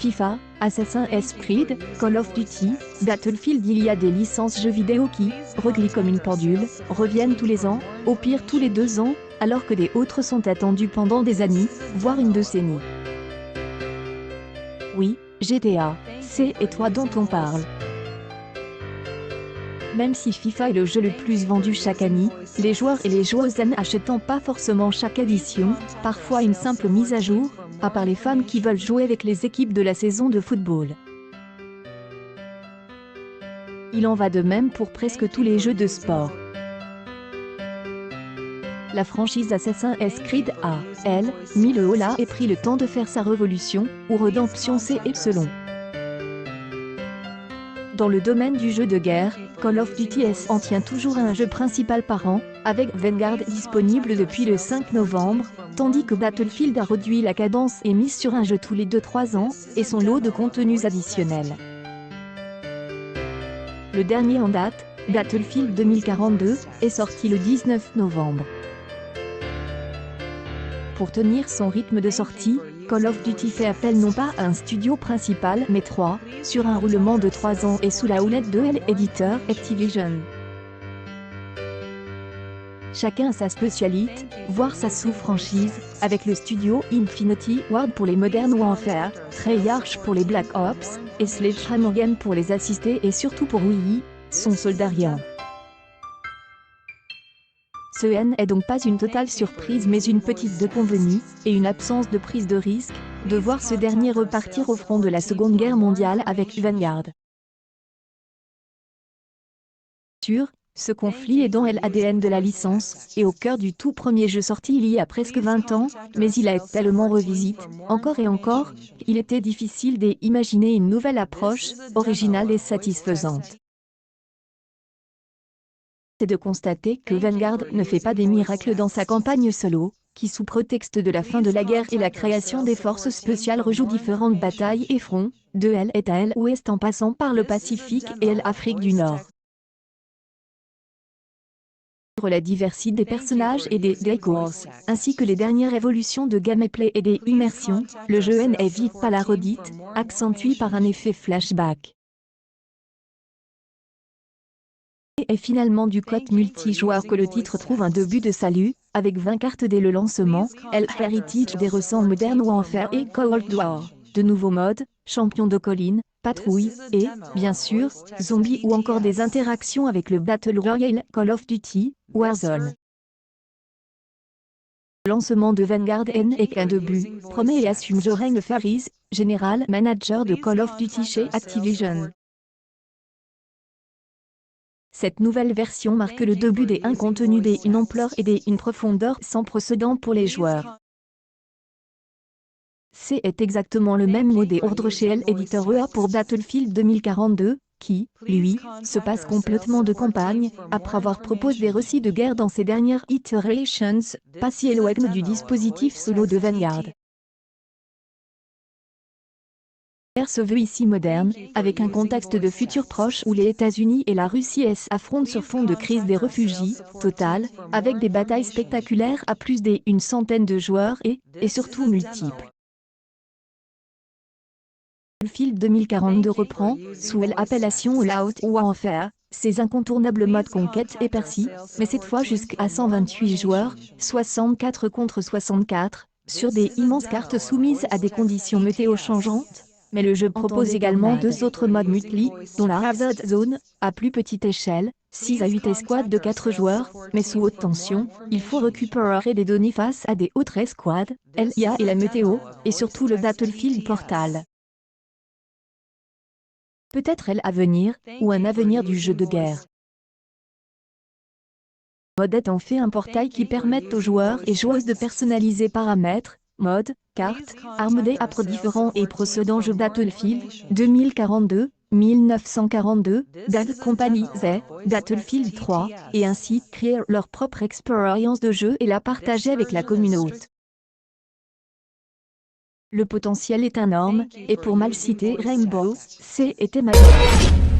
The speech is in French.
FIFA, Assassin's Creed, Call of Duty, Battlefield. Il y a des licences jeux vidéo qui, reglées comme une pendule, reviennent tous les ans, au pire tous les 2 ans, alors que des autres sont attendues pendant des années, voire une décennie. Oui, GTA, c'est et toi dont on parle. Même si FIFA est le jeu le plus vendu chaque année, les joueurs et les joueuses n'achètent pas forcément chaque édition, parfois une simple mise à jour, à part les fans qui veulent jouer avec les équipes de la saison de football. Il en va de même pour presque tous les jeux de sport. La franchise Assassin's Creed a, elle, mis le holà et pris le temps de faire sa révolution, ou rédemption c'est selon. Dans le domaine du jeu de guerre, Call of Duty en tient toujours un jeu principal par an, avec Vanguard disponible depuis le 5 novembre, tandis que Battlefield a réduit la cadence et mise sur un jeu tous les 2-3 ans, et son lot de contenus additionnels. Le dernier en date, Battlefield 2042, est sorti le 19 novembre. Pour tenir son rythme de sortie, Call of Duty fait appel non pas à un studio principal mais 3, sur un roulement de 3 ans et sous la houlette de l'éditeur Activision. Chacun a sa spécialité, voire sa sous-franchise, avec le studio Infinity Ward pour les Modern Warfare, Treyarch pour les Black Ops, et Sledgehammer Games pour les assistés et surtout pour Wii, son Soldarian. Ce N est donc pas une totale surprise mais une petite de convenue, et une absence de prise de risque, de voir ce dernier repartir au front de la Seconde Guerre mondiale avec Vanguard. Ce conflit est dans l'ADN de la licence, et au cœur du tout premier jeu sorti il y a presque 20 ans, mais il a été tellement revisité, encore et encore, il était difficile d'imaginer une nouvelle approche, originale et satisfaisante. C'est de constater que Vanguard ne fait pas des miracles dans sa campagne solo, qui sous prétexte de la fin de la guerre et la création des forces spéciales rejoue différentes batailles et fronts, de l'Est à l'Ouest en passant par le Pacifique et l'Afrique du Nord. La diversité des personnages et des décors, ainsi que les dernières évolutions de gameplay et des immersions, le jeu n'est vite pas la redite, accentué par un effet flashback. Et finalement du code multijoueur que le titre trouve un début de salut, avec 20 cartes dès le lancement, Heritage des ressents Modern Warfare et Cold War, de nouveaux modes, champion de colline, patrouille, et, bien sûr, zombies ou encore des interactions avec le Battle Royale Call of Duty, Warzone. Le lancement de Vanguard n'est qu'un début, promet et assume Joe Faris, General Manager de Call of Duty chez Activision. Cette nouvelle version marque le début des contenus d'une ampleur et d'une profondeur sans précédent pour les joueurs. C'est exactement le même mot d'ordre chez l'éditeur EA pour Battlefield 2042, qui, lui, se passe complètement de campagne, après avoir proposé des récits de guerre dans ses dernières iterations, pas si éloignées du dispositif solo de Vanguard. La guerre se veut ici moderne, avec un contexte de futur proche où les États-Unis et la Russie s'affrontent sur fond de crise des réfugiés, totale, avec des batailles spectaculaires à plus d'une centaine de joueurs et surtout multiples. Battlefield 2042 reprend, sous l'appellation Out Warfare, ses incontournables modes conquête et persil, mais cette fois jusqu'à 128 joueurs, 64 contre 64, sur des immenses cartes soumises à des conditions météo changeantes. Mais le jeu propose également 2 autres modes multi, dont la Hazard Zone, à plus petite échelle, 6 à 8 escouades de 4 joueurs, mais sous haute tension, il faut récupérer des données face à des autres escouades, l'IA et la météo, et surtout le Battlefield Portal. Peut-être l'avenir, ou un avenir du jeu de guerre. Mode est en fait un portail qui permet aux joueurs et joueuses de personnaliser paramètres, modes, cartes, armes des apres différents et précédents jeux Battlefield 2042, 1942, Bad Company Z, Battlefield 3, et ainsi créer leur propre expérience de jeu et la partager avec la communauté. Le potentiel est énorme, et pour mal citer Rainbow, c'était magique.